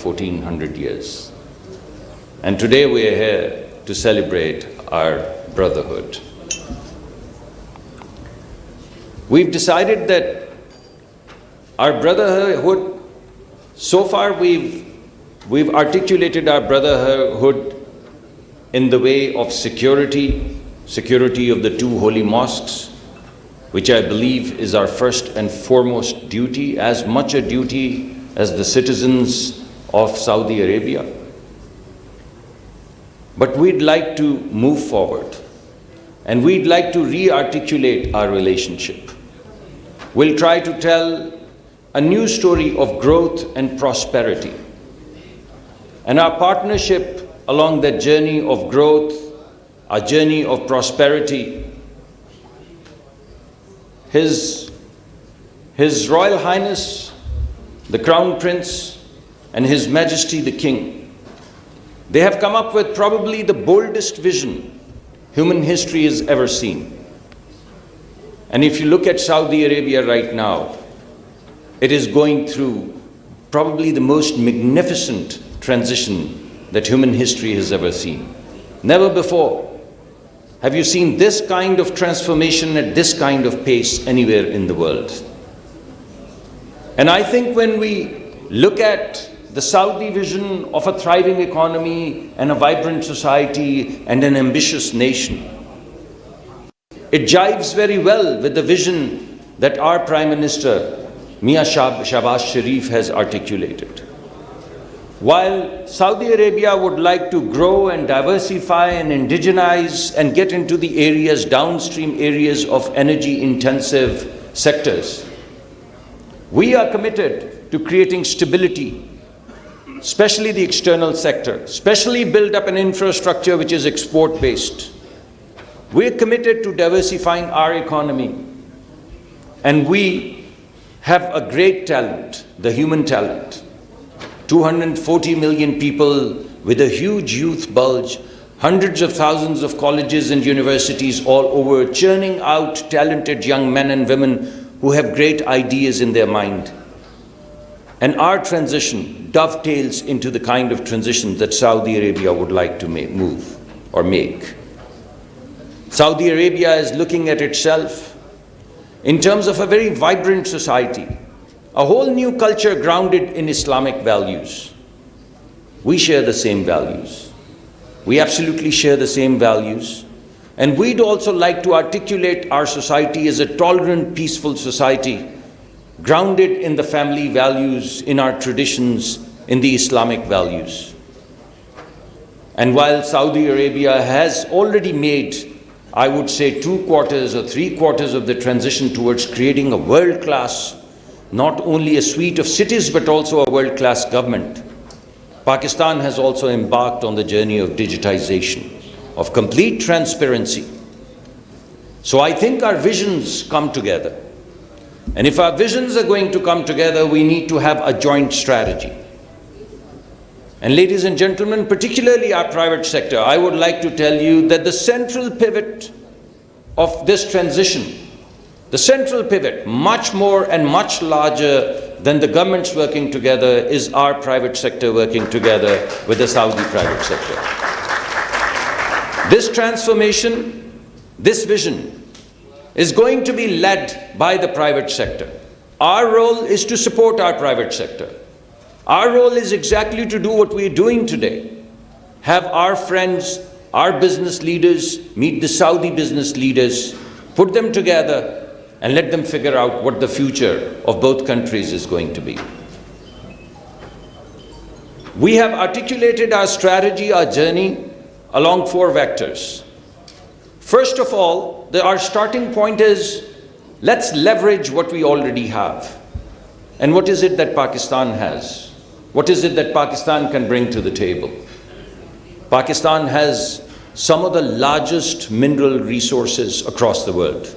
1400 years. And today we are here to celebrate our brotherhood. We've decided that our brotherhood, so far we've articulated our brotherhood in the way of security of the two holy mosques, which I believe is our first and foremost duty, as much a duty as the citizens of Saudi Arabia. But we'd like to move forward, and we'd like to re-articulate our relationship. We'll try to tell a new story of growth and prosperity. And our partnership along that journey of growth, our journey of prosperity, His Royal Highness, the Crown Prince, and His Majesty the King, they have come up with probably the boldest vision human history has ever seen. And if you look at Saudi Arabia right now, it is going through probably the most magnificent transition that human history has ever seen. Never before have you seen this kind of transformation at this kind of pace anywhere in the world. And I think when we look at the Saudi vision of a thriving economy and a vibrant society and an ambitious nation, it jives very well with the vision that our Prime Minister, Mia Shahbaz Sharif, has articulated. While Saudi Arabia would like to grow and diversify and indigenize and get into the areas, downstream areas of energy-intensive sectors, we are committed to creating stability, especially the external sector, especially build up an infrastructure which is export-based. We're committed to diversifying our economy, and we have a great talent, the human talent. 240 million people with a huge youth bulge, hundreds of thousands of colleges and universities all over, churning out talented young men and women who have great ideas in their mind. And our transition dovetails into the kind of transition that Saudi Arabia would like to make. Saudi Arabia is looking at itself in terms of a very vibrant society, a whole new culture grounded in Islamic values. We share the same values. We absolutely share the same values. And we'd also like to articulate our society as a tolerant, peaceful society, grounded in the family values, in our traditions, in the Islamic values. And while Saudi Arabia has already made, I would say, 2/4 or 3/4 of the transition towards creating a world-class, not only a suite of cities, but also a world-class government, Pakistan has also embarked on the journey of digitization, of complete transparency. So I think our visions come together. And if our visions are going to come together, we need to have a joint strategy. And ladies and gentlemen, particularly our private sector, I would like to tell you that the central pivot of this transition, the central pivot, much more and much larger than the governments working together, is our private sector working together with the Saudi private sector. This transformation, this vision, is going to be led by the private sector. Our role is to support our private sector. Our role is exactly to do what we're doing today. Have our friends, our business leaders meet the Saudi business leaders, put them together, and let them figure out what the future of both countries is going to be. We have articulated our strategy, our journey, along 4 vectors. First of all, our starting point is, let's leverage what we already have. And what is it that Pakistan has? What is it that Pakistan can bring to the table? Pakistan has some of the largest mineral resources across the world.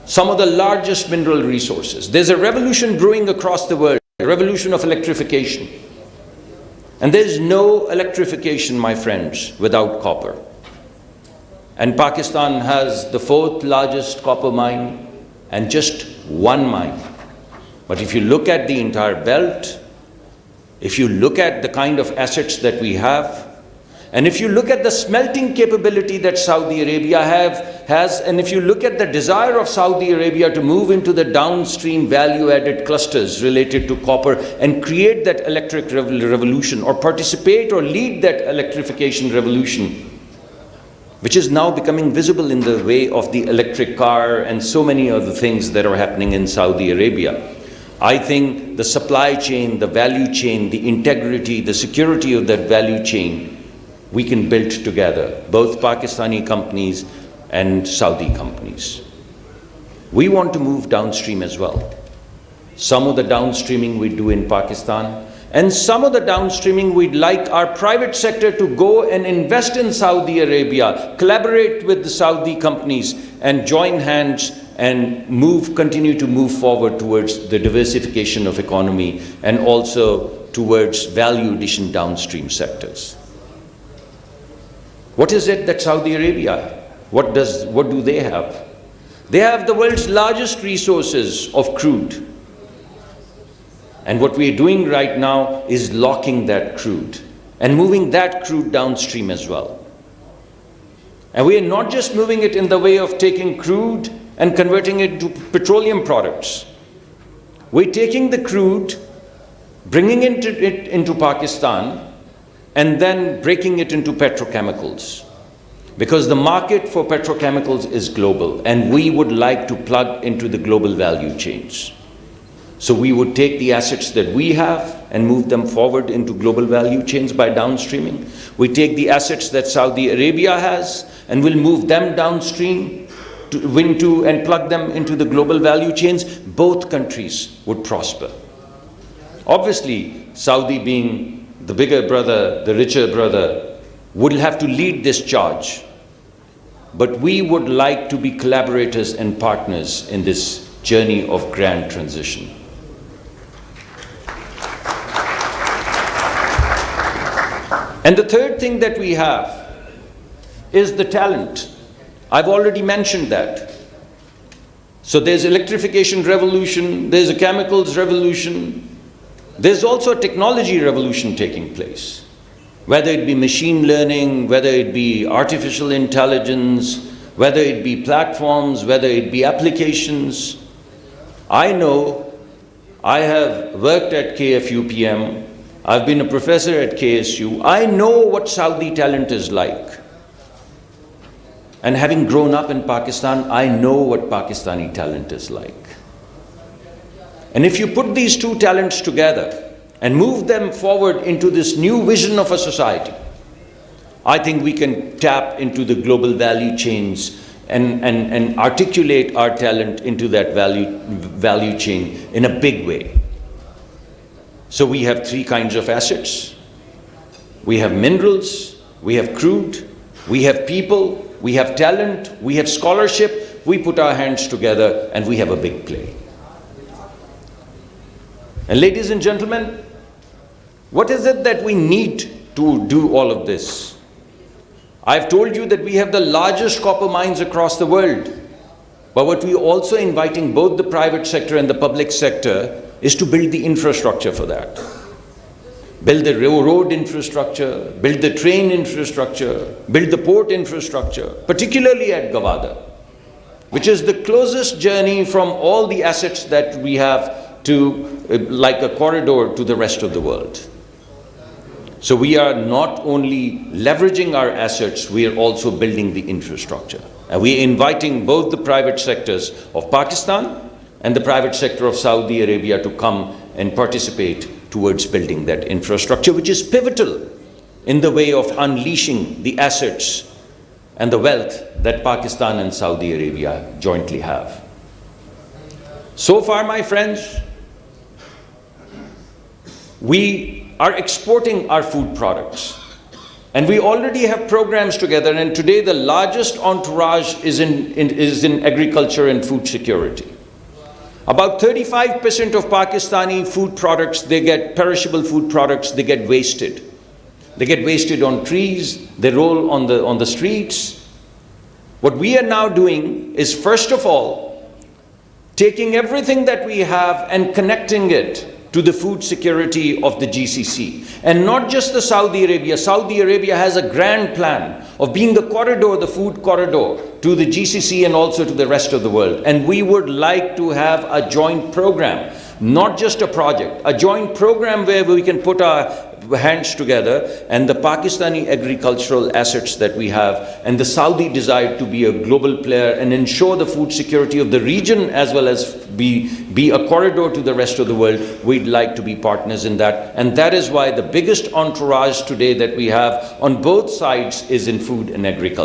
Some of the largest mineral resources. There's a revolution brewing across the world, a revolution of electrification. And there's no electrification, my friends, without copper. And Pakistan has the 4th largest copper mine and just 1 mine. But if you look at the entire belt, If you look at the kind of assets that we have, and if you look at the smelting capability that Saudi Arabia has, and if you look at the desire of Saudi Arabia to move into the downstream value-added clusters related to copper and create that electric revolution, or participate or lead that electrification revolution, which is now becoming visible in the way of the electric car and so many other things that are happening in Saudi Arabia. I think the supply chain, the value chain, the integrity, the security of that value chain, we can build together, both Pakistani companies and Saudi companies. We want to move downstream as well. Some of the downstreaming we do in Pakistan, and some of the downstreaming we'd like our private sector to go and invest in Saudi Arabia, collaborate with the Saudi companies, and join hands and continue to move forward towards the diversification of economy and also towards value addition downstream sectors. What is it that Saudi Arabia, what do they have? They have the world's largest resources of crude. And what we are doing right now is locking that crude and moving that crude downstream as well. And we are not just moving it in the way of taking crude and converting it to petroleum products. We're taking the crude, bringing it into Pakistan, and then breaking it into petrochemicals. Because the market for petrochemicals is global, and we would like to plug into the global value chains. So we would take the assets that we have and move them forward into global value chains by downstreaming. We take the assets that Saudi Arabia has and we'll move them downstream and plug them into the global value chains. Both countries would prosper. Obviously, Saudi being the bigger brother, the richer brother, would have to lead this charge. But we would like to be collaborators and partners in this journey of grand transition. And the third thing that we have is the talent. I've already mentioned that. So there's electrification revolution, there's a chemicals revolution, there's also a technology revolution taking place. Whether it be machine learning, whether it be artificial intelligence, whether it be platforms, whether it be applications. I know I have worked at KFUPM, I've been a professor at KSU. I know what Saudi talent is like. And having grown up in Pakistan, I know what Pakistani talent is like. And if you put these two talents together and move them forward into this new vision of a society, I think we can tap into the global value chains and articulate our talent into that value chain in a big way. So we have three kinds of assets. We have minerals, we have crude, we have people, we have talent, we have scholarship. We put our hands together and we have a big play. And ladies and gentlemen, what is it that we need to do all of this? I've told you that we have the largest copper mines across the world. But what we're also inviting both the private sector and the public sector is to build the infrastructure for that. Build the road infrastructure, build the train infrastructure, build the port infrastructure, particularly at Gawada, which is the closest journey from all the assets that we have to, like a corridor to the rest of the world. So we are not only leveraging our assets, we are also building the infrastructure. And we are inviting both the private sectors of Pakistan and the private sector of Saudi Arabia to come and participate towards building that infrastructure, which is pivotal in the way of unleashing the assets and the wealth that Pakistan and Saudi Arabia jointly have. So far, my friends, we are exporting our food products. And we already have programs together, and today the largest entourage is in agriculture and food security. About 35% of Pakistani food products, they get perishable food products, they get wasted. They get wasted on trees, they roll on the streets. What we are now doing is, first of all, taking everything that we have and connecting it to the food security of the GCC. And not just the Saudi Arabia. Saudi Arabia has a grand plan of being the corridor, the food corridor, to the GCC and also to the rest of the world. And we would like to have a joint program, not just a project, a joint program where we can put our hands together, and the Pakistani agricultural assets that we have and the Saudi desire to be a global player and ensure the food security of the region as well as be a corridor to the rest of the world. We'd like to be partners in that, and that is why the biggest entourage today that we have on both sides is in food and agriculture.